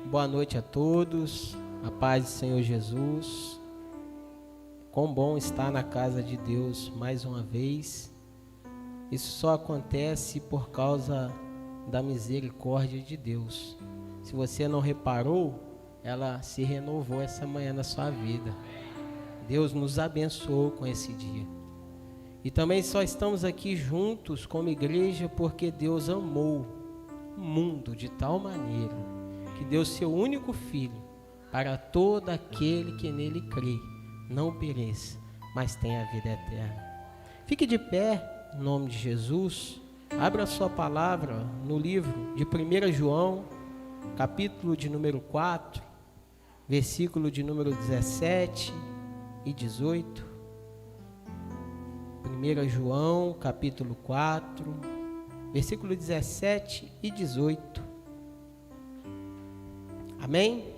Boa noite a todos, a paz do Senhor Jesus. Quão bom estar na casa de Deus mais uma vez. Isso só acontece por causa da misericórdia de Deus. Se você não reparou, ela se renovou essa manhã na sua vida. Deus nos abençoou com esse dia. E também só estamos aqui juntos como igreja porque Deus amou o mundo de tal maneira que deu seu único Filho para todo aquele que nele crê, não pereça, mas tenha a vida eterna. Fique de pé, em nome de Jesus. Abra a sua palavra no livro de 1 João, capítulo de número 4, versículo de número 17 e 18. 1 João, capítulo 4, versículo 17 e 18. Amém?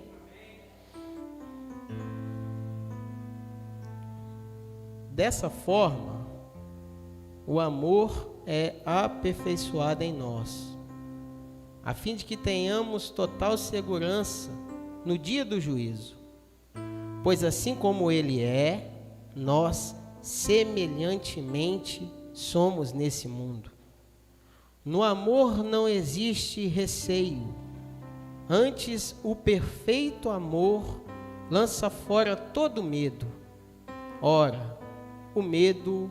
Dessa forma, o amor é aperfeiçoado em nós, a fim de que tenhamos total segurança no dia do juízo. Pois assim como Ele é, nós semelhantemente somos nesse mundo. No amor não existe receio. Antes, o perfeito amor lança fora todo medo. Ora, o medo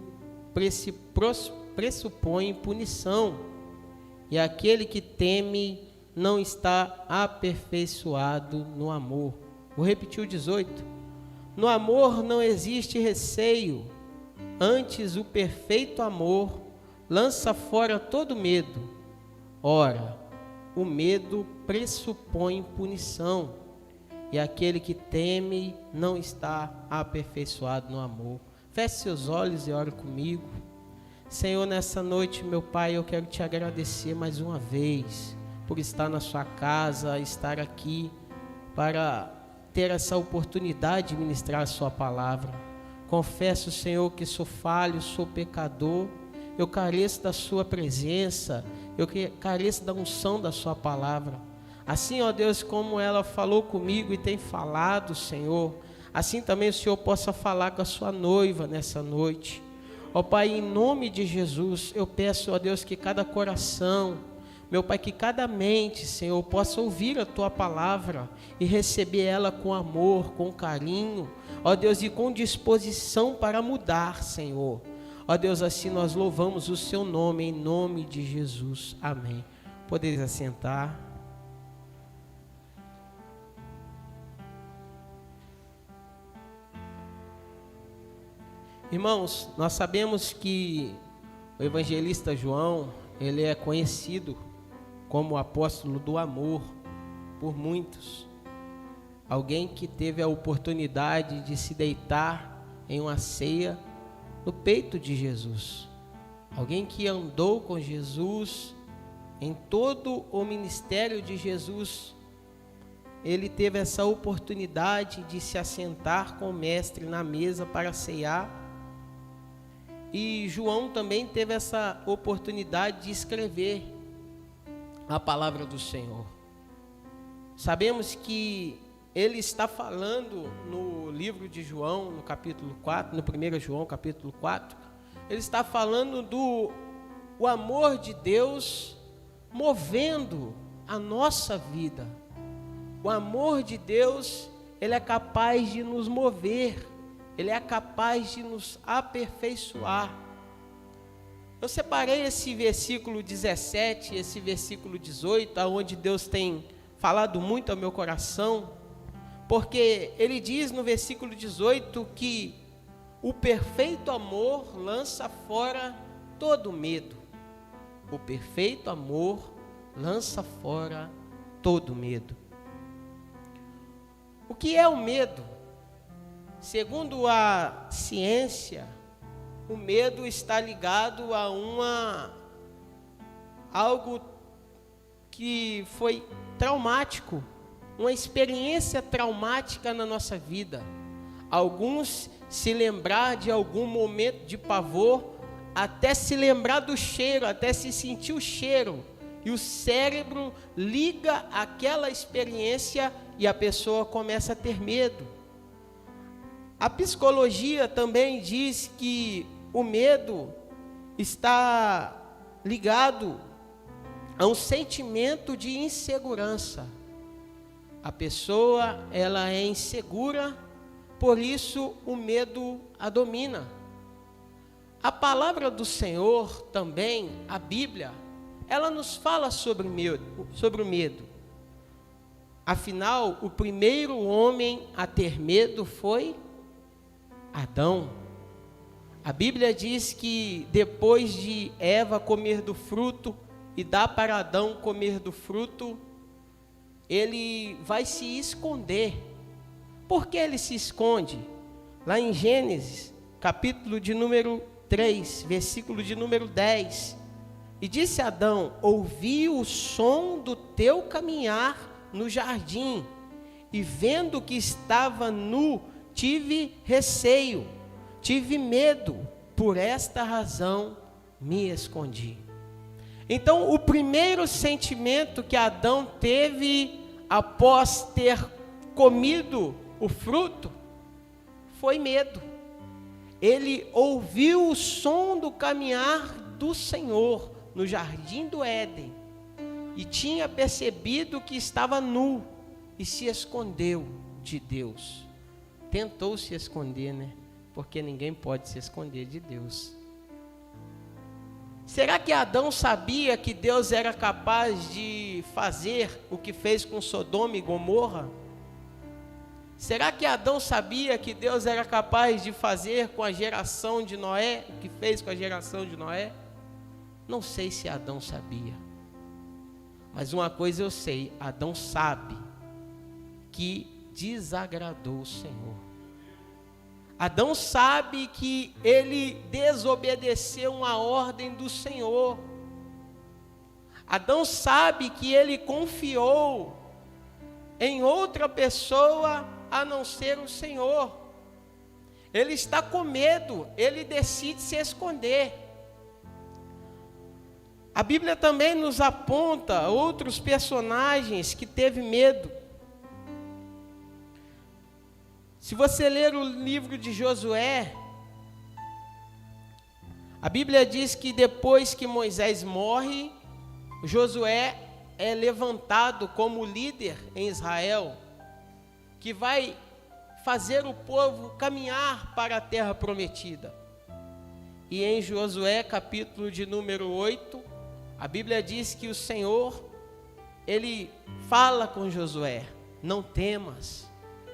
pressupõe punição, e aquele que teme não está aperfeiçoado no amor. Vou repetir o 18. No amor não existe receio. Antes, o perfeito amor lança fora todo medo. Ora, o medo pressupõe punição, e aquele que teme não está aperfeiçoado no amor. Feche seus olhos e ore comigo. Senhor, nessa noite, meu Pai, eu quero te agradecer mais uma vez por estar na sua casa, estar aqui para ter essa oportunidade de ministrar a sua palavra. Confesso, Senhor, que sou falho, sou pecador, eu careço da sua presença, eu careço da unção da sua palavra. Assim, ó Deus, como ela falou comigo e tem falado, Senhor, assim também o Senhor possa falar com a sua noiva nessa noite. Ó Pai, em nome de Jesus, eu peço, ó Deus, que cada coração, meu Pai, que cada mente, Senhor, possa ouvir a Tua palavra e receber ela com amor, com carinho, ó Deus, e com disposição para mudar, Senhor. Ó Deus, assim nós louvamos o Seu nome, em nome de Jesus. Amém. Podeis assentar. Irmãos, nós sabemos que o evangelista João, ele é conhecido como o apóstolo do amor por muitos. Alguém que teve a oportunidade de se deitar em uma ceia no peito de Jesus. Alguém que andou com Jesus em todo o ministério de Jesus. Ele teve essa oportunidade de se assentar com o mestre na mesa para ceiar. E João também teve essa oportunidade de escrever a palavra do Senhor. Sabemos que ele está falando no livro de João, no capítulo 4, no 1 João, capítulo 4, ele está falando do amor de Deus movendo a nossa vida. O amor de Deus, ele é capaz de nos mover, ele é capaz de nos aperfeiçoar. Eu separei esse versículo 17, esse versículo 18, onde Deus tem falado muito ao meu coração, porque ele diz no versículo 18 que o perfeito amor lança fora todo medo. O perfeito amor lança fora todo medo. O que é o medo? Segundo a ciência, o medo está ligado a algo que foi traumático, uma experiência traumática na nossa vida. Alguns se lembrar de algum momento de pavor, até se lembrar do cheiro, até se sentir o cheiro e o cérebro liga aquela experiência e a pessoa começa a ter medo. A psicologia também diz que o medo está ligado a um sentimento de insegurança. A pessoa, ela é insegura, por isso o medo a domina. A palavra do Senhor também, a Bíblia, ela nos fala sobre o medo. Afinal, o primeiro homem a ter medo foi Adão. A Bíblia diz que depois de Eva comer do fruto e dar para Adão comer do fruto, ele vai se esconder. Por que ele se esconde? Lá em Gênesis, capítulo de número 3, versículo de número 10. E disse Adão: ouvi o som do teu caminhar no jardim, e vendo que estava nu, tive receio, tive medo, por esta razão me escondi. Então, o primeiro sentimento que Adão teve após ter comido o fruto foi medo. Ele ouviu o som do caminhar do Senhor no jardim do Éden e tinha percebido que estava nu e se escondeu de Deus. Tentou se esconder, né? Porque ninguém pode se esconder de Deus. Será que Adão sabia que Deus era capaz de fazer o que fez com Sodoma e Gomorra? Será que Adão sabia que Deus era capaz de fazer com a geração de Noé o que fez com a geração de Noé? Não sei se Adão sabia. Mas uma coisa eu sei, Adão sabe que desagradou o Senhor. Adão sabe que ele desobedeceu uma ordem do Senhor. Adão sabe que ele confiou em outra pessoa a não ser o Senhor. Ele está com medo, ele decide se esconder. A Bíblia também nos aponta outros personagens que teve medo. Se você ler o livro de Josué, a Bíblia diz que depois que Moisés morre, Josué é levantado como líder em Israel, que vai fazer o povo caminhar para a terra prometida. E em Josué, capítulo de número 8, a Bíblia diz que o Senhor, ele fala com Josué: não temas,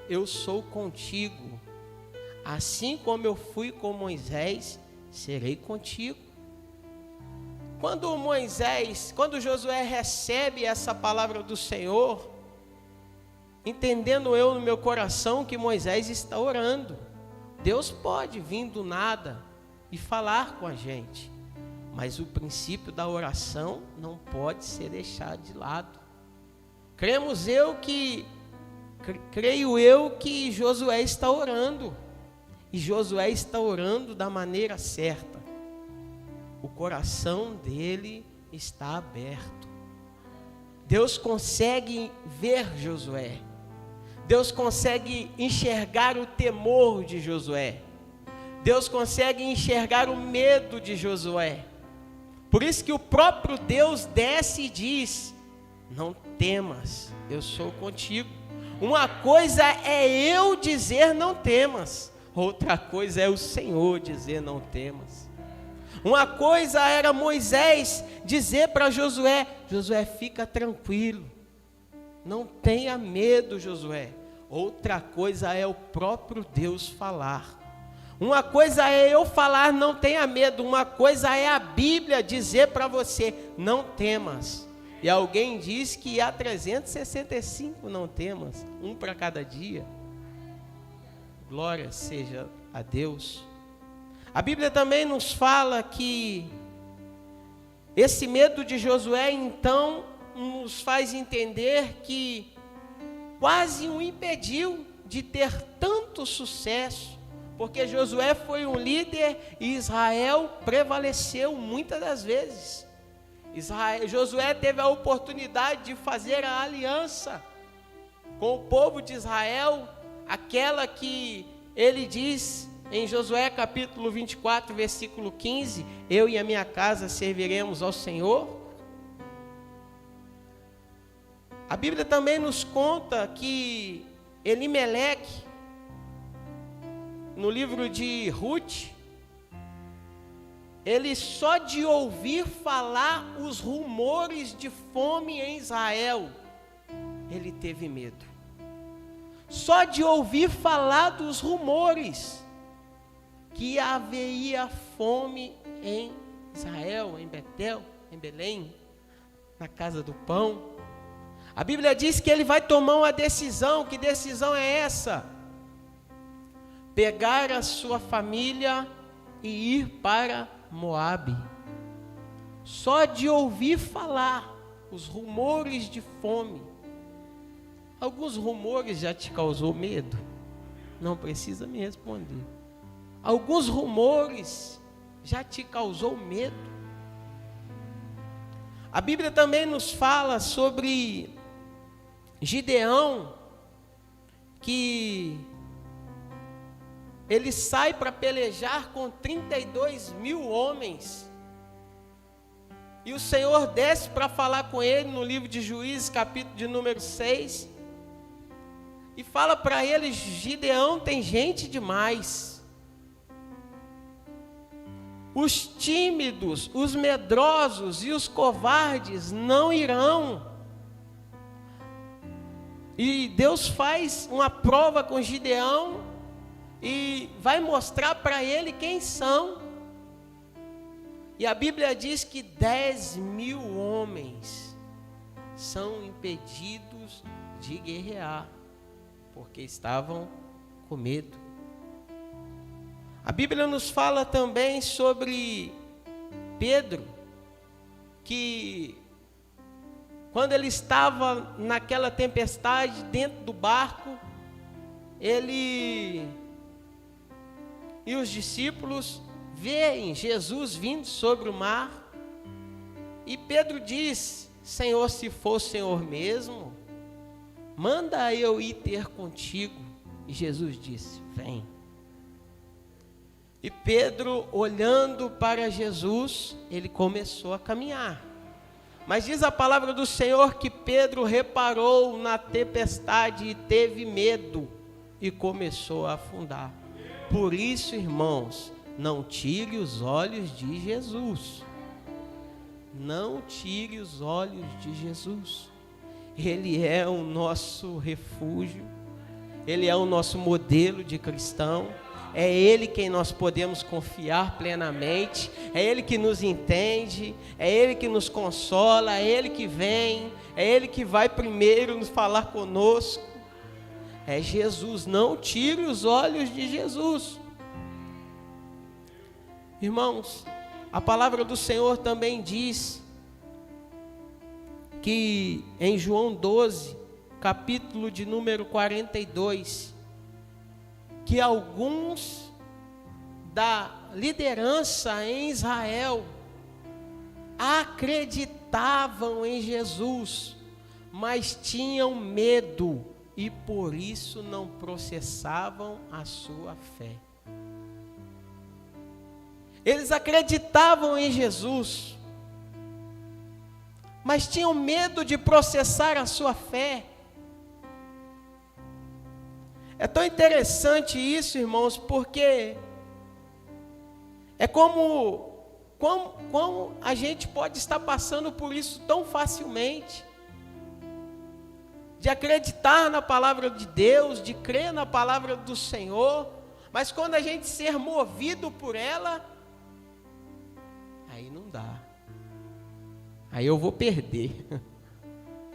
eu sou contigo, assim como eu fui com Moisés, serei contigo. Quando Josué recebe essa palavra do Senhor, entendendo eu no meu coração que Moisés está orando, Deus pode vir do nada e falar com a gente, mas o princípio da oração não pode ser deixado de lado. Creio eu que Josué está orando, e Josué está orando da maneira certa. O coração dele está aberto. Deus consegue ver Josué. Deus consegue enxergar o temor de Josué. Deus consegue enxergar o medo de Josué. Por isso que o próprio Deus desce e diz: não temas, eu sou contigo. Uma coisa é eu dizer não temas, outra coisa é o Senhor dizer não temas. Uma coisa era Moisés dizer para Josué: Josué, fica tranquilo, não tenha medo, Josué. Outra coisa é o próprio Deus falar. Uma coisa é eu falar, não tenha medo. Uma coisa é a Bíblia dizer para você: não temas. E alguém diz que há 365 não temas, um para cada dia. Glória seja a Deus. A Bíblia também nos fala que esse medo de Josué, então, nos faz entender que quase o impediu de ter tanto sucesso, porque Josué foi um líder e Israel prevaleceu muitas das vezes. Josué teve a oportunidade de fazer a aliança com o povo de Israel, aquela que ele diz em Josué capítulo 24, versículo 15, eu e a minha casa serviremos ao Senhor. A Bíblia também nos conta que Elimeleque, no livro de Ruth, ele só de ouvir falar os rumores de fome em Israel, ele teve medo. Só de ouvir falar dos rumores que haveria fome em Israel, em Betel, em Belém, na casa do pão. A Bíblia diz que ele vai tomar uma decisão. Que decisão é essa? Pegar a sua família e ir para Moabe. Só de ouvir falar os rumores de fome. Alguns rumores já te causou medo? Não precisa me responder. Alguns rumores já te causou medo? A Bíblia também nos fala sobre Gideão, que ele sai para pelejar com 32.000 homens. E o Senhor desce para falar com ele no livro de Juízes, capítulo de número 6. E fala para ele: Gideão, tem gente demais. Os tímidos, os medrosos e os covardes não irão. E Deus faz uma prova com Gideão e vai mostrar para ele quem são. E a Bíblia diz que 10.000 homens são impedidos de guerrear, porque estavam com medo. A Bíblia nos fala também sobre Pedro, que quando ele estava naquela tempestade dentro do barco, ele e os discípulos veem Jesus vindo sobre o mar, e Pedro diz: Senhor, se for o Senhor mesmo, manda eu ir ter contigo. E Jesus disse: vem. E Pedro, olhando para Jesus, ele começou a caminhar. Mas diz a palavra do Senhor que Pedro reparou na tempestade e teve medo e começou a afundar. Por isso, irmãos, não tire os olhos de Jesus. Não tire os olhos de Jesus. Ele é o nosso refúgio. Ele é o nosso modelo de cristão. É Ele quem nós podemos confiar plenamente. É Ele que nos entende. É Ele que nos consola. É Ele que vem. É Ele que vai primeiro nos falar conosco. É Jesus. Não tire os olhos de Jesus. Irmãos, a palavra do Senhor também diz que em João 12, capítulo de número 42, que alguns da liderança em Israel acreditavam em Jesus, mas tinham medo e por isso não processavam a sua fé. Eles acreditavam em Jesus, mas tinham medo de processar a sua fé. É tão interessante isso, irmãos, porque é como a gente pode estar passando por isso tão facilmente, de acreditar na palavra de Deus, de crer na palavra do Senhor, mas quando a gente ser movido por ela, aí não dá. Aí eu vou perder.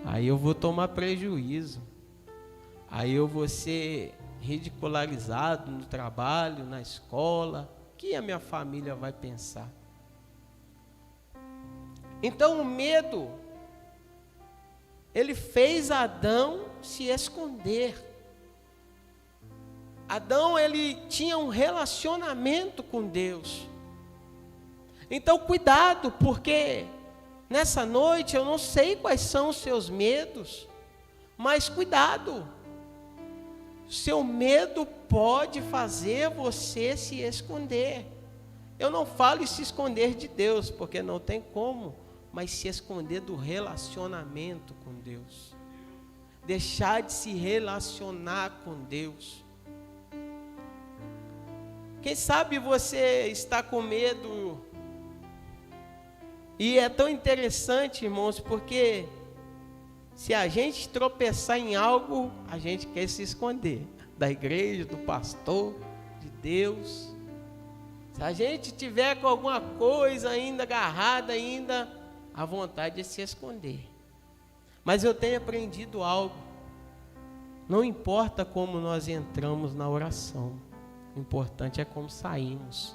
Aí eu vou tomar prejuízo. Aí eu vou ser ridicularizado no trabalho, na escola. O que a minha família vai pensar? Então o medo, ele fez Adão se esconder. Adão, ele tinha um relacionamento com Deus. Então cuidado, porque Nessa noite eu não sei quais são os seus medos, mas cuidado. Seu medo pode fazer você se esconder. Eu não falo em se esconder de Deus, porque não tem como, mas se esconder do relacionamento com Deus. Deixar de se relacionar com Deus. Quem sabe você está com medo. E é tão interessante, irmãos, porque se a gente tropeçar em algo, a gente quer se esconder da igreja, do pastor, de Deus. Se a gente tiver com alguma coisa ainda agarrada, ainda, a vontade é se esconder. Mas eu tenho aprendido algo. Não importa como nós entramos na oração, o importante é como saímos.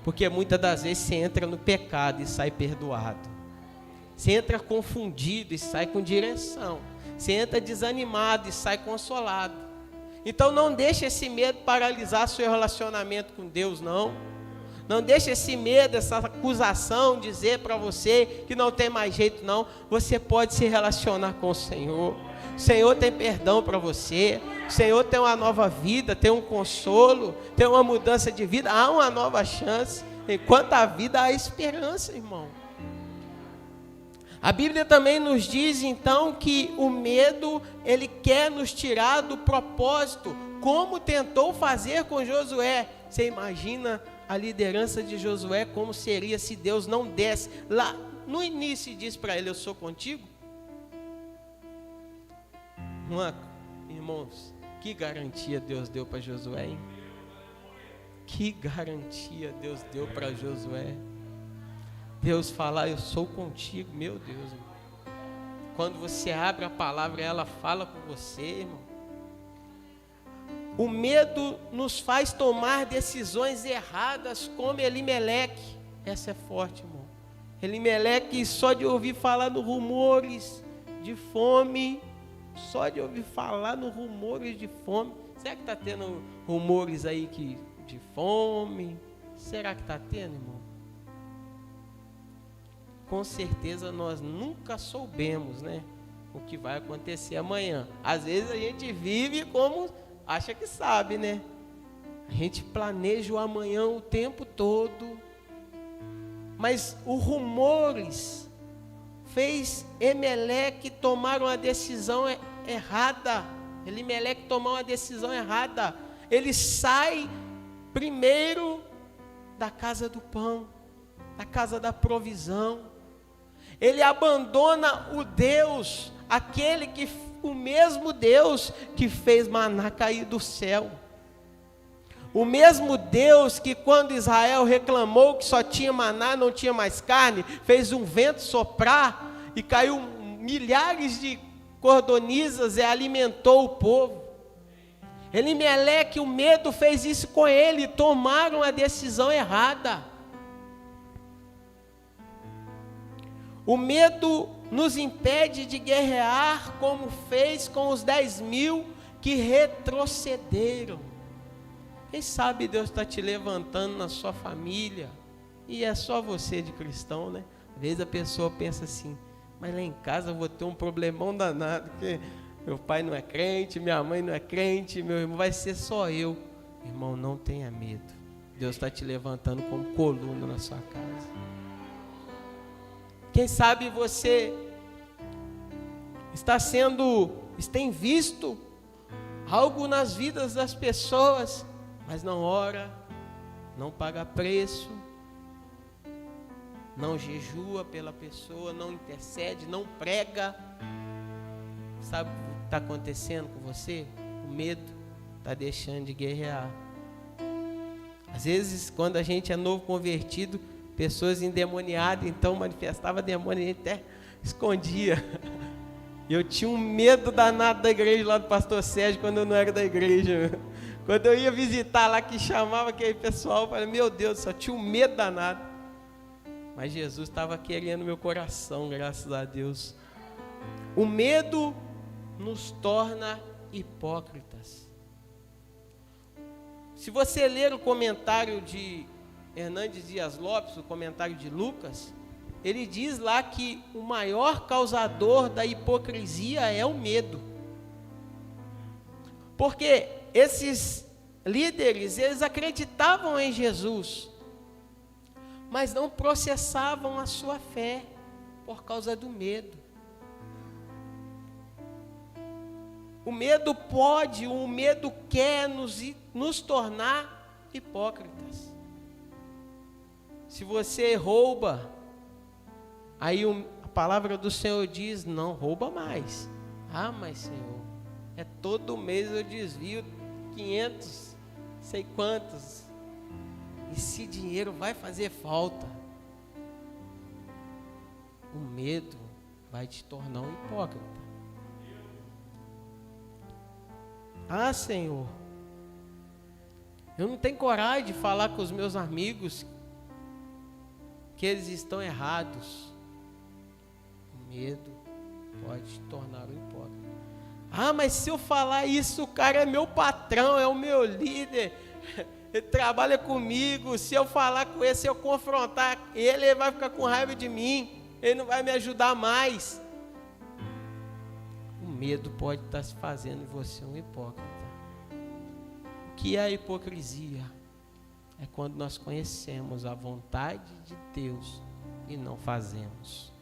Porque muitas das vezes você entra no pecado e sai perdoado. Você entra confundido e sai com direção. Você entra desanimado e sai consolado. Então não deixe esse medo paralisar seu relacionamento com Deus, não. Não deixe esse medo, essa acusação dizer para você que não tem mais jeito, não. Você pode se relacionar com o Senhor. O Senhor tem perdão para você. O Senhor tem uma nova vida, tem um consolo, tem uma mudança de vida. Há uma nova chance. Enquanto há vida, há esperança, irmão. A Bíblia também nos diz, então, que o medo, ele quer nos tirar do propósito, como tentou fazer com Josué. Você imagina a liderança de Josué, como seria se Deus não desse. Lá no início, e diz para ele, eu sou contigo. Irmãos, que garantia Deus deu para Josué, hein? Que garantia Deus deu para Josué. Deus falar, eu sou contigo, meu Deus, irmão. Quando você abre a palavra, ela fala com você, irmão. O medo nos faz tomar decisões erradas, como Elimeleque. Essa é forte, irmão. Elimeleque, só de ouvir falar no rumores de fome, só de ouvir falar no rumores de fome. Será que está tendo rumores aí de fome? Será que está tendo, irmão? Com certeza nós nunca soubemos, né, o que vai acontecer amanhã. Às vezes a gente vive como acha que sabe, né? A gente planeja o amanhã o tempo todo. Mas os rumores fez Elimeleque tomar uma decisão errada. Elimeleque tomou uma decisão errada. Ele sai primeiro da casa do pão, da casa da provisão. Ele abandona o Deus, o mesmo Deus que fez maná cair do céu. O mesmo Deus que quando Israel reclamou que só tinha maná, não tinha mais carne, fez um vento soprar e caiu milhares de cordonizas e alimentou o povo. Elimeleque, o medo fez isso com ele, tomaram a decisão errada. O medo nos impede de guerrear como fez com os 10.000 que retrocederam. Quem sabe Deus está te levantando na sua família, e é só você de cristão, né? Às vezes a pessoa pensa assim, mas lá em casa eu vou ter um problemão danado, porque meu pai não é crente, minha mãe não é crente, meu irmão, vai ser só eu. Irmão, não tenha medo. Deus está te levantando como coluna na sua casa. Quem sabe você tem visto algo nas vidas das pessoas, mas não ora, não paga preço, não jejua pela pessoa, não intercede, não prega. Sabe o que está acontecendo com você? O medo está deixando de guerrear. Às vezes, quando a gente é novo convertido, pessoas endemoniadas, então manifestava demônio, a gente até escondia. E eu tinha um medo danado da igreja lá do pastor Sérgio, quando eu não era da igreja. Quando eu ia visitar lá, que chamava aquele pessoal, eu falei, meu Deus, só tinha um medo danado. Mas Jesus estava querendo meu coração, graças a Deus. O medo nos torna hipócritas. Se você ler o comentário de Hernandes Dias Lopes, o comentário de Lucas, ele diz lá que o maior causador da hipocrisia é o medo. Porque esses líderes, eles acreditavam em Jesus, mas não processavam a sua fé por causa do medo. O medo quer nos tornar hipócritas. Se você rouba, aí a palavra do Senhor diz, não rouba mais. Ah, mas Senhor, todo mês eu desvio 500, sei quantos. Esse dinheiro vai fazer falta. O medo vai te tornar um hipócrita. Ah, Senhor, eu não tenho coragem de falar com os meus amigos que eles estão errados. O medo pode te tornar um hipócrita. Ah, mas se eu falar isso, o cara é meu patrão, é o meu líder, ele trabalha comigo. Se eu falar com ele, se eu confrontar ele, ele vai ficar com raiva de mim, ele não vai me ajudar mais. O medo pode estar se fazendo você um hipócrita. O que é a hipocrisia? É quando nós conhecemos a vontade de Deus e não fazemos.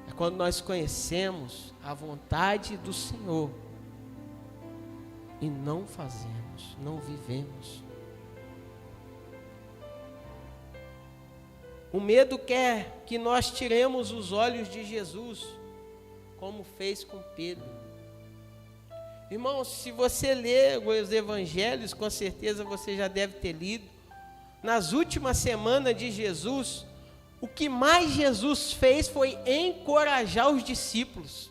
É quando nós conhecemos a vontade do Senhor e não fazemos, não vivemos. O medo quer que nós tiremos os olhos de Jesus, como fez com Pedro. Irmãos, se você ler os evangelhos, com certeza você já deve ter lido, nas últimas semanas de Jesus, o que mais Jesus fez foi encorajar os discípulos.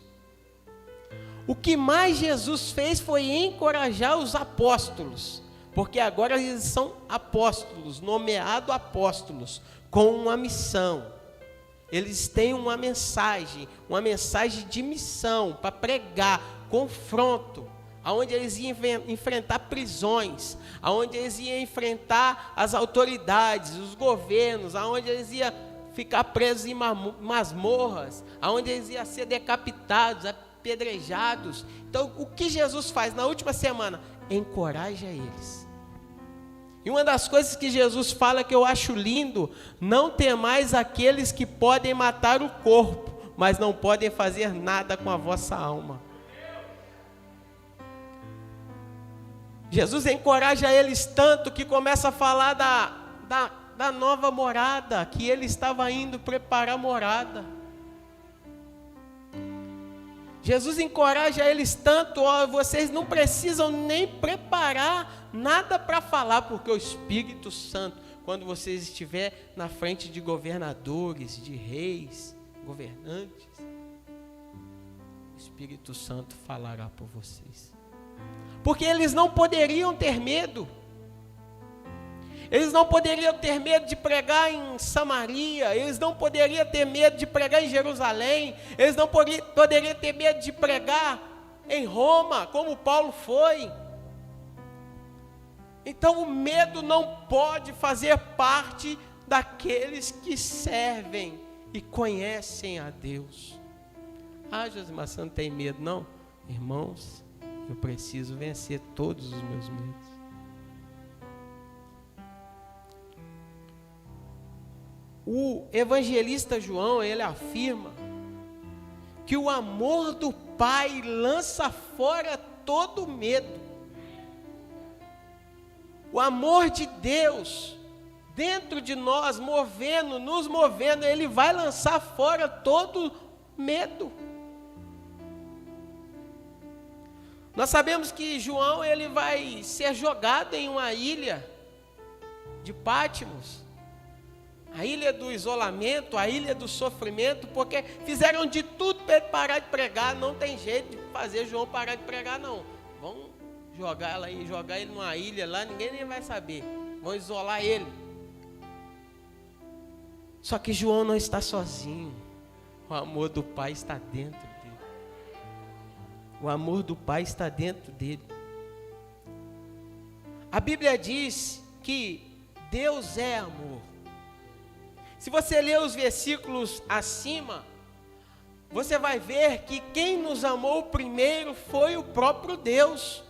O que mais Jesus fez foi encorajar os apóstolos, porque agora eles são apóstolos, nomeados apóstolos, com uma missão. Eles têm uma mensagem de missão para pregar, confronto, aonde eles iam enfrentar prisões, aonde eles iam enfrentar as autoridades, os governos, aonde eles iam ficar presos em masmorras, aonde eles iam ser decapitados, apedrejados. Então, o que Jesus faz na última semana? Encoraja eles. E uma das coisas que Jesus fala que eu acho lindo: não temais aqueles que podem matar o corpo, mas não podem fazer nada com a vossa alma. Jesus encoraja eles tanto que começa a falar da nova morada, que ele estava indo preparar morada. Jesus encoraja eles tanto, vocês não precisam nem preparar nada para falar, porque o Espírito Santo, quando vocês estiverem na frente de governadores, de reis, governantes, o Espírito Santo falará por vocês. Porque eles não poderiam ter medo. Eles não poderiam ter medo de pregar em Samaria, eles não poderiam ter medo de pregar em Jerusalém, eles não poderiam ter medo de pregar em Roma, como Paulo foi. Então o medo não pode fazer parte daqueles que servem e conhecem a Deus. Ah, Josimar, você não tem medo não? Irmãos, eu preciso vencer todos os meus medos. O evangelista João, ele afirma que o amor do Pai lança fora todo medo. O amor de Deus dentro de nós, nos movendo, ele vai lançar fora todo medo. Nós sabemos que João, ele vai ser jogado em uma ilha de Patmos, a ilha do isolamento, a ilha do sofrimento, porque fizeram de tudo para ele parar de pregar. Não tem jeito de fazer João parar de pregar, não. Vão jogar ele numa ilha lá, ninguém nem vai saber. Vão isolar ele. Só que João não está sozinho. O amor do Pai está dentro dele. O amor do Pai está dentro dele. A Bíblia diz que Deus é amor. Se você ler os versículos acima, você vai ver que quem nos amou primeiro foi o próprio Deus,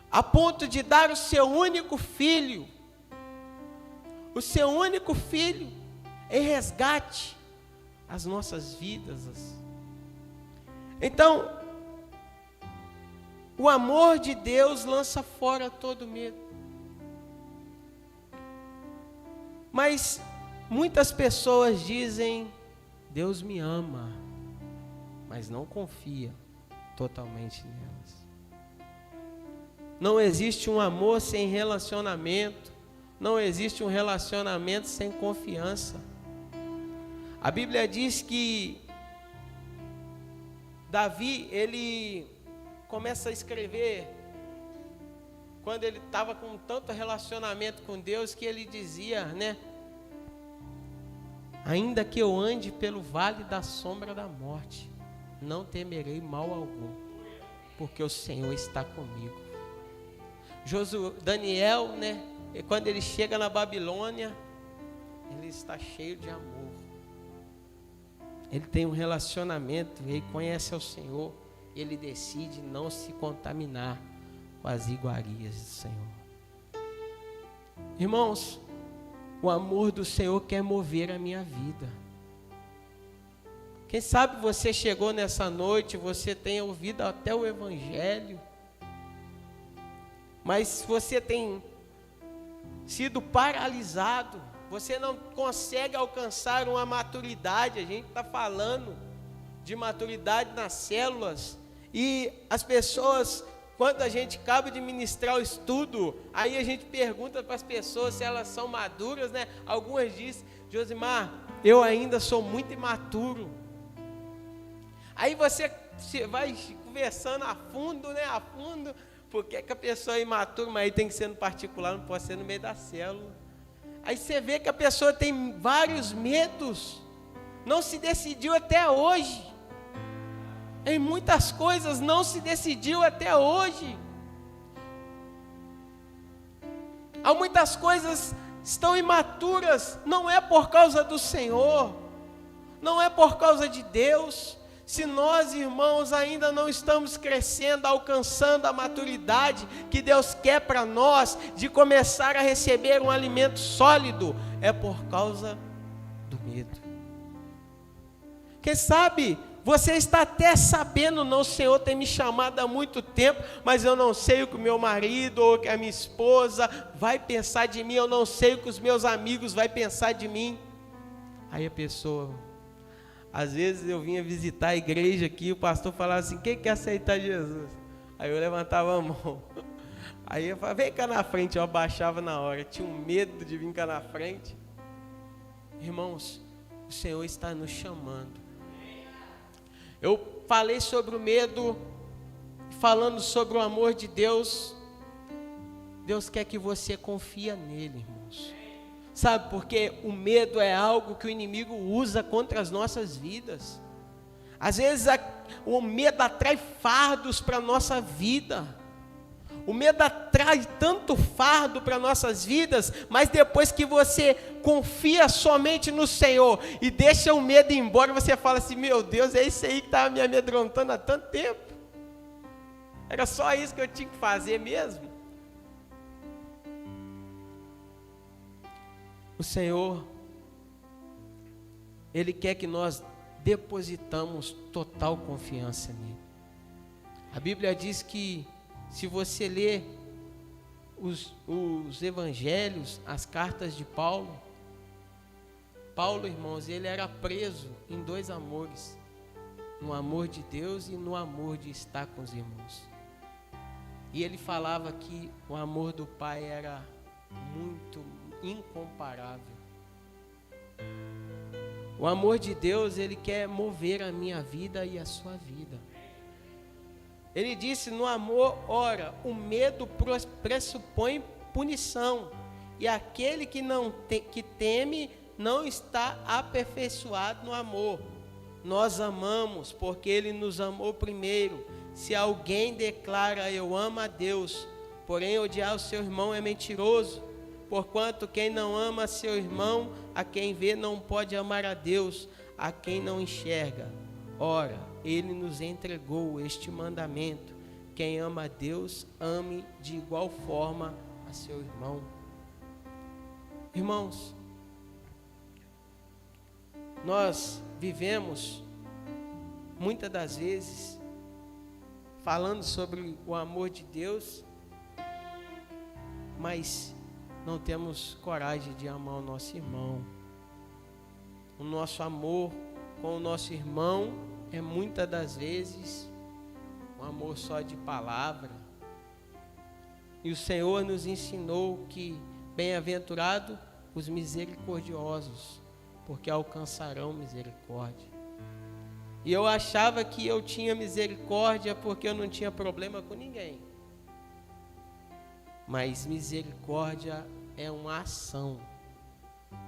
a ponto de dar o seu único filho em resgate às nossas vidas. Então, o amor de Deus lança fora todo medo. Mas muitas pessoas dizem: Deus me ama, mas não confia totalmente nelas. Não existe um amor sem relacionamento, não existe um relacionamento sem confiança. A Bíblia diz que Davi, ele começa a escrever quando ele estava com tanto relacionamento com Deus, que ele dizia, né? Ainda que eu ande pelo vale da sombra da morte, não temerei mal algum, porque o Senhor está comigo. Daniel, né? E quando ele chega na Babilônia, ele está cheio de amor. Ele tem um relacionamento, ele conhece ao Senhor, ele decide não se contaminar com as iguarias do Senhor. Irmãos, o amor do Senhor quer mover a minha vida. Quem sabe você chegou nessa noite, você tenha ouvido até o Evangelho, mas você tem sido paralisado, você não consegue alcançar uma maturidade. A gente está falando de maturidade nas células, e as pessoas, quando a gente acaba de ministrar o estudo, aí a gente pergunta para as pessoas se elas são maduras, né? Algumas dizem: Josimar, eu ainda sou muito imaturo. Aí você vai conversando a fundo, né? A fundo, porque é que a pessoa é imatura, mas aí tem que ser no particular, não pode ser no meio da célula. Aí você vê que a pessoa tem vários medos, não se decidiu até hoje. Em muitas coisas não se decidiu até hoje. Há muitas coisas estão imaturas, não é por causa do Senhor, não é por causa de Deus. Se nós, irmãos, ainda não estamos crescendo, alcançando a maturidade que Deus quer para nós, de começar a receber um alimento sólido, é por causa do medo. Quem sabe você está até sabendo: não, o Senhor tem me chamado há muito tempo, mas eu não sei o que o meu marido ou que a minha esposa vai pensar de mim, eu não sei o que os meus amigos vão pensar de mim. Aí a pessoa, às vezes eu vinha visitar a igreja aqui, o pastor falava assim: quem quer aceitar Jesus? Aí eu levantava a mão, aí eu falava: vem cá na frente. Eu abaixava na hora, tinha um medo de vir cá na frente. Irmãos, o Senhor está nos chamando. Eu falei sobre o medo, falando sobre o amor de Deus. Deus quer que você confie nele, irmãos. Sabe, porque o medo é algo que o inimigo usa contra as nossas vidas. Às vezes o medo atrai fardos para a nossa vida. O medo atrai tanto fardo para nossas vidas, mas depois que você confia somente no Senhor e deixa o medo ir embora, você fala assim: meu Deus, é isso aí que estava me amedrontando há tanto tempo. Era só isso que eu tinha que fazer mesmo. O Senhor, Ele quer que nós depositamos total confiança nele. A Bíblia diz que, se você ler os evangelhos, as cartas de Paulo, irmãos, ele era preso em dois amores: no amor de Deus e no amor de estar com os irmãos. E ele falava que o amor do Pai era muito incomparável. O amor de Deus, ele quer mover a minha vida e a sua vida. Ele disse: no amor, ora, o medo pressupõe punição, e aquele que teme não está aperfeiçoado no amor. Nós amamos porque ele nos amou primeiro. Se alguém declara: eu amo a Deus, porém odiar o seu irmão, é mentiroso. Porquanto quem não ama seu irmão, a quem vê não pode amar a Deus, a quem não enxerga. Ora, Ele nos entregou este mandamento: quem ama a Deus, ame de igual forma a seu irmão. Irmãos, nós vivemos, muitas das vezes, falando sobre o amor de Deus, mas não temos coragem de amar o nosso irmão. O nosso amor com o nosso irmão é muitas das vezes um amor só de palavra. E o Senhor nos ensinou que bem-aventurado os misericordiosos, porque alcançarão misericórdia. E eu achava que eu tinha misericórdia porque eu não tinha problema com ninguém. Mas misericórdia é uma ação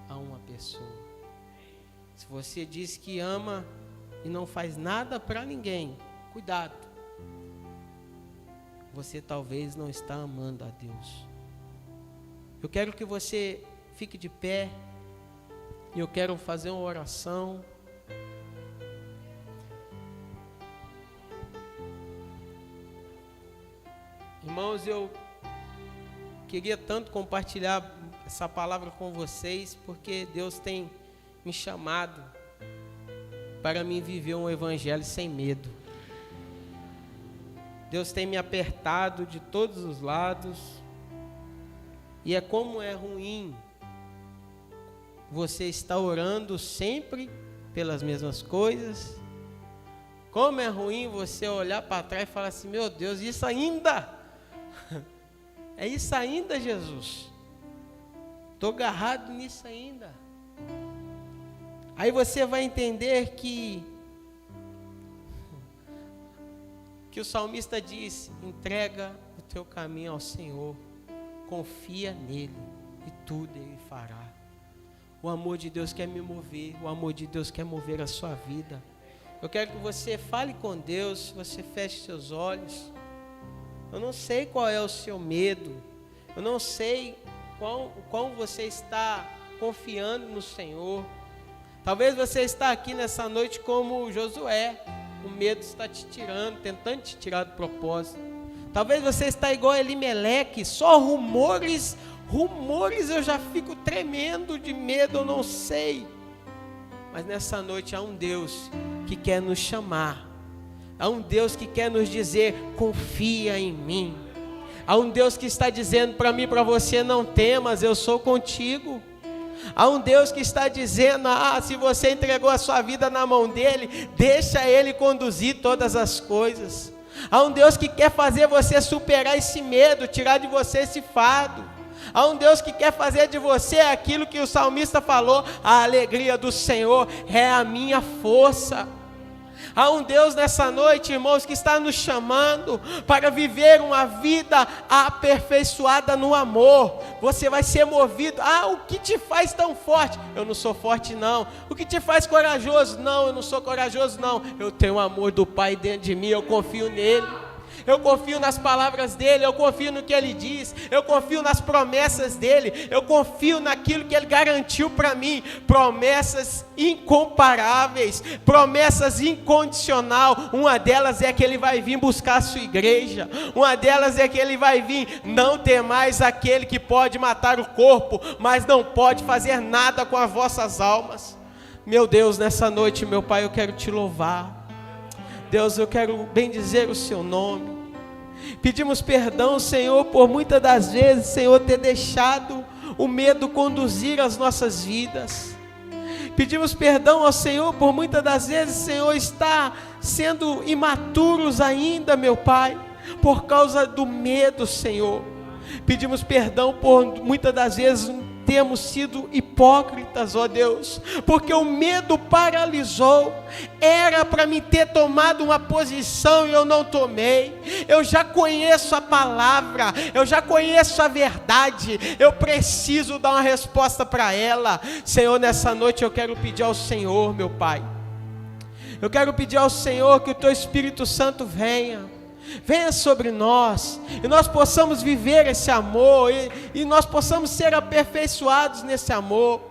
a uma pessoa. Se você diz que ama e não faz nada para ninguém, cuidado. Você talvez não está amando a Deus. Eu quero que você fique de pé e eu quero fazer uma oração. Irmãos, eu queria tanto compartilhar essa palavra com vocês, porque Deus tem me chamado para mim viver um evangelho sem medo. Deus tem me apertado de todos os lados, e é como é ruim você estar orando sempre pelas mesmas coisas. Como é ruim você olhar para trás e falar assim: meu Deus, isso ainda? É isso ainda, Jesus? Estou agarrado nisso ainda. Aí você vai entender que o salmista diz: entrega o teu caminho ao Senhor, confia nele e tudo ele fará. O amor de Deus quer me mover, o amor de Deus quer mover a sua vida. Eu quero que você fale com Deus, você feche seus olhos. Eu não sei qual é o seu medo, eu não sei qual você está confiando no Senhor. Talvez você está aqui nessa noite como Josué, o medo está te tirando, tentando te tirar do propósito. Talvez você está igual a Elimeleque, só rumores, eu já fico tremendo de medo, eu não sei. Mas nessa noite há um Deus que quer nos chamar, há um Deus que quer nos dizer: confia em mim. Há um Deus que está dizendo para mim e para você: não temas, eu sou contigo. Há um Deus que está dizendo: se você entregou a sua vida na mão dele, deixa ele conduzir todas as coisas. Há um Deus que quer fazer você superar esse medo, tirar de você esse fardo. Há um Deus que quer fazer de você aquilo que o salmista falou: a alegria do Senhor é a minha força. Há um Deus nessa noite, irmãos, que está nos chamando para viver uma vida aperfeiçoada no amor. Você vai ser movido. O que te faz tão forte? Eu não sou forte, não. O que te faz corajoso? Não, eu não sou corajoso, não. Eu tenho o amor do Pai dentro de mim, eu confio nele. Eu confio nas palavras dele, eu confio no que ele diz, eu confio nas promessas dele, eu confio naquilo que ele garantiu para mim. Promessas incomparáveis, promessas incondicional. Uma delas é que ele vai vir buscar a sua igreja, uma delas é que ele vai vir: não temais aquele que pode matar o corpo, mas não pode fazer nada com as vossas almas. Meu Deus, nessa noite, meu Pai, eu quero te louvar. Deus, eu quero bendizer o seu nome. Pedimos perdão, Senhor, por muitas das vezes, Senhor, ter deixado o medo conduzir as nossas vidas. Pedimos perdão ao Senhor por muitas das vezes, Senhor, estar sendo imaturos ainda, meu Pai, por causa do medo, Senhor. Pedimos perdão por muitas das vezes termos sido hipócritas, ó Deus, porque o medo paralisou. Era para mim ter tomado uma posição e eu não tomei. Eu já conheço a palavra, eu já conheço a verdade, eu preciso dar uma resposta para ela. Senhor, nessa noite eu quero pedir ao Senhor, meu Pai, eu quero pedir ao Senhor que o Teu Espírito Santo venha sobre nós, e nós possamos viver esse amor, e nós possamos ser aperfeiçoados nesse amor.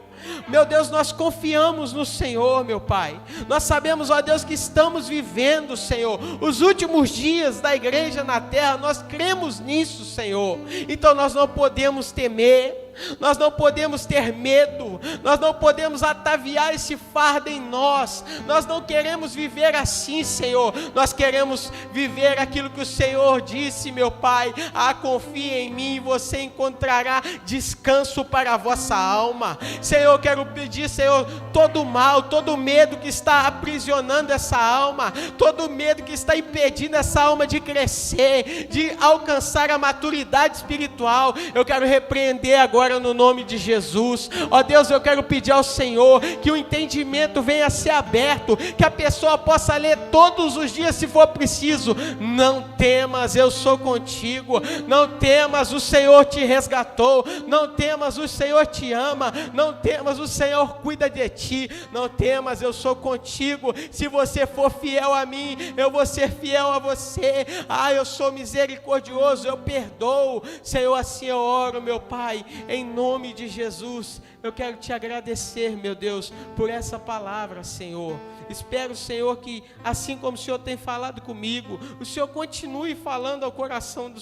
Meu Deus, nós confiamos no Senhor, meu Pai. Nós sabemos, ó Deus, que estamos vivendo, Senhor, os últimos dias da igreja na terra. Nós cremos nisso, Senhor. Então nós não podemos temer, nós não podemos ter medo, nós não podemos ataviar esse fardo em nós. Nós não queremos viver assim, Senhor. Nós queremos viver aquilo que o Senhor disse, meu Pai: confie em mim e você encontrará descanso para a vossa alma. Senhor, eu quero pedir, Senhor, todo mal, todo medo que está aprisionando essa alma, todo medo que está impedindo essa alma de crescer, de alcançar a maturidade espiritual, eu quero repreender agora no nome de Jesus. Ó Deus, eu quero pedir ao Senhor que o entendimento venha a ser aberto, que a pessoa possa ler todos os dias se for preciso: não temas, eu sou contigo. Não temas, o Senhor te resgatou. Não temas, o Senhor te ama. Não temas, o Senhor cuida de ti. Não temas, eu sou contigo. Se você for fiel a mim, eu vou ser fiel a você. Eu sou misericordioso, eu perdoo. Senhor, assim eu oro, meu Pai, em nome de Jesus. Eu quero te agradecer, meu Deus, por essa palavra, Senhor. Espero, Senhor, que assim como o Senhor tem falado comigo, o Senhor continue falando ao coração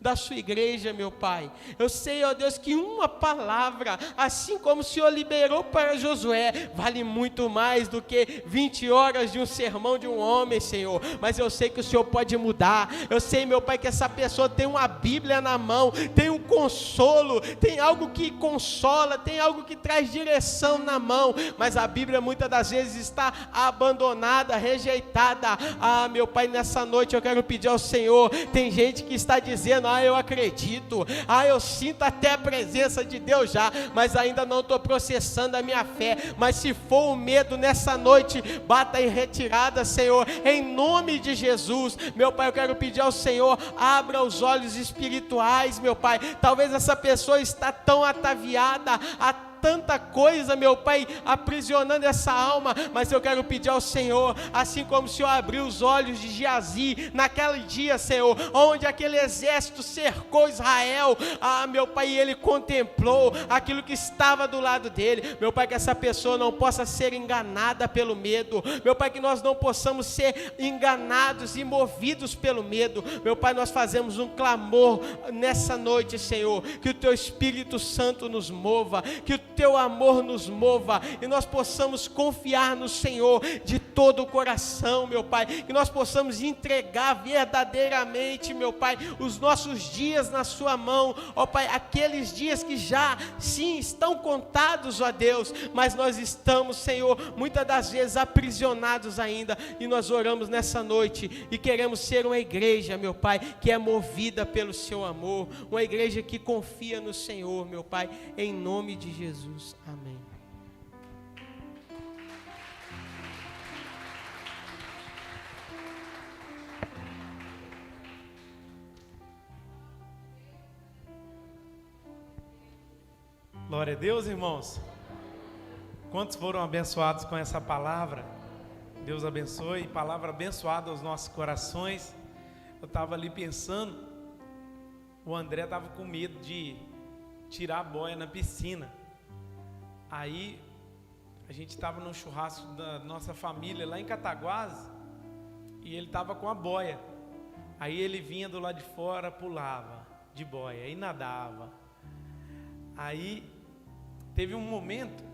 da sua igreja, meu Pai. Eu sei, ó Deus, que uma palavra, assim como o Senhor liberou para Josué, vale muito mais do que 20 horas de um sermão de um homem, Senhor. Mas eu sei que o Senhor pode mudar. Eu sei, meu Pai, que essa pessoa tem uma Bíblia na mão, tem um consolo, tem algo que consola, tem algo que traz direção na mão, mas a Bíblia muitas das vezes está abandonada, rejeitada. Meu Pai, nessa noite eu quero pedir ao Senhor, tem gente que está dizendo: eu acredito, eu sinto até a presença de Deus já, mas ainda não estou processando a minha fé. Mas se for o medo nessa noite, bata em retirada, Senhor, em nome de Jesus. Meu Pai, eu quero pedir ao Senhor: abra os olhos espirituais, meu Pai. Talvez essa pessoa está tão ataviada a tanta coisa, meu Pai, aprisionando essa alma, mas eu quero pedir ao Senhor, assim como o Senhor abriu os olhos de Geazi naquele dia, Senhor, onde aquele exército cercou Israel, meu Pai, e ele contemplou aquilo que estava do lado dele. Meu Pai, que essa pessoa não possa ser enganada pelo medo. Meu Pai, que nós não possamos ser enganados e movidos pelo medo. Meu Pai, nós fazemos um clamor nessa noite, Senhor, que o Teu Espírito Santo nos mova, que o Teu amor nos mova, e nós possamos confiar no Senhor de todo o coração, meu Pai, que nós possamos entregar verdadeiramente, meu Pai, os nossos dias na Sua mão, ó Pai, aqueles dias que já, sim, estão contados, ó Deus, mas nós estamos, Senhor, muitas das vezes aprisionados ainda, e nós oramos nessa noite, e queremos ser uma igreja, meu Pai, que é movida pelo Seu amor, uma igreja que confia no Senhor, meu Pai, em nome de Jesus. Amém. Glória a Deus, irmãos. Quantos foram abençoados com essa palavra? Deus abençoe. Palavra abençoada aos nossos corações. Eu estava ali pensando, o André estava com medo de tirar a boia na piscina. Aí a gente estava num churrasco da nossa família lá em Cataguases, e ele estava com a boia. Aí ele vinha do lado de fora, pulava de boia e nadava. Aí teve um momento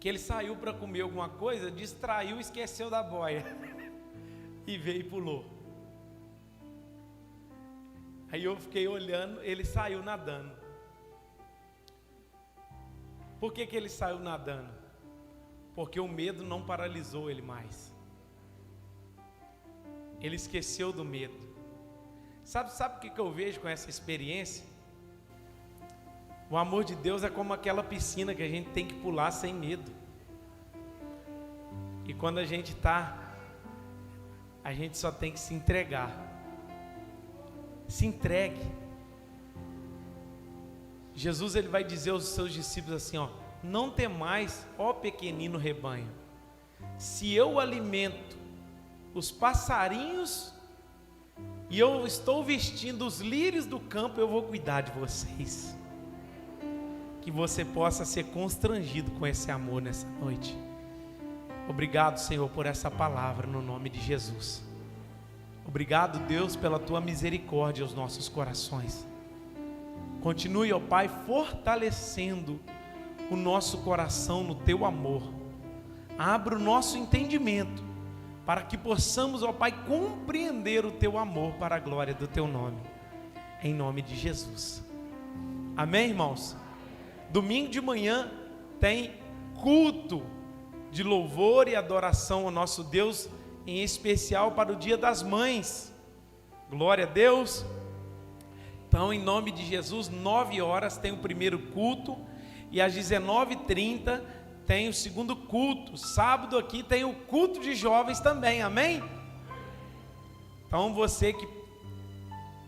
que ele saiu para comer alguma coisa, distraiu, esqueceu da boia e veio e pulou. Aí eu fiquei olhando, ele saiu nadando. Por que ele saiu nadando? Porque o medo não paralisou ele mais. Ele esqueceu do medo. Sabe o que eu vejo com essa experiência? O amor de Deus é como aquela piscina que a gente tem que pular sem medo. E quando a gente só tem que se entregar. Se entregue. Jesus, ele vai dizer aos seus discípulos assim, não temais, ó pequenino rebanho, se eu alimento os passarinhos e eu estou vestindo os lírios do campo, eu vou cuidar de vocês. que você possa ser constrangido com esse amor nessa noite. Obrigado, Senhor, por essa palavra no nome de Jesus. Obrigado, Deus, pela tua misericórdia aos nossos corações. Continue, ó Pai, fortalecendo o nosso coração no teu amor. Abra o nosso entendimento para que possamos, ó Pai, compreender o teu amor para a glória do teu nome. Em nome de Jesus. Amém, irmãos? Domingo de manhã tem culto de louvor e adoração ao nosso Deus, em especial para o Dia das Mães. Glória a Deus. Então, em nome de Jesus, 9 horas tem o primeiro culto e às 19h30 tem o segundo culto. Sábado aqui tem o culto de jovens também, amém? Então, você que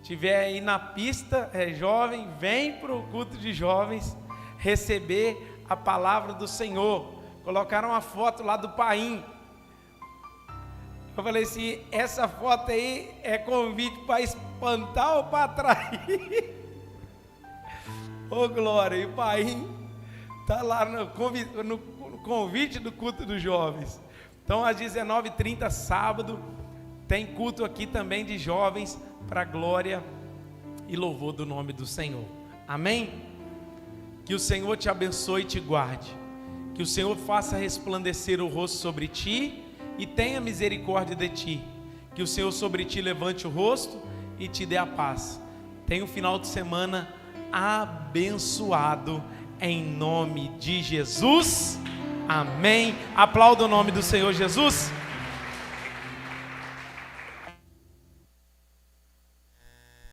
estiver aí na pista, é jovem, vem para o culto de jovens receber a palavra do Senhor. Colocaram uma foto lá do Paim. Eu falei assim, essa foto aí é convite para espantar ou para atrair? Ô glória, e o Paim está lá no convite do culto dos jovens. Então às 19h30, sábado, tem culto aqui também de jovens, para a glória e louvor do nome do Senhor. Amém? Que o Senhor te abençoe e te guarde. Que o Senhor faça resplandecer o rosto sobre ti e tenha misericórdia de ti. Que o Senhor sobre ti levante o rosto e te dê a paz. Tenha um final de semana abençoado em nome de Jesus. Amém. Aplauda o nome do Senhor Jesus.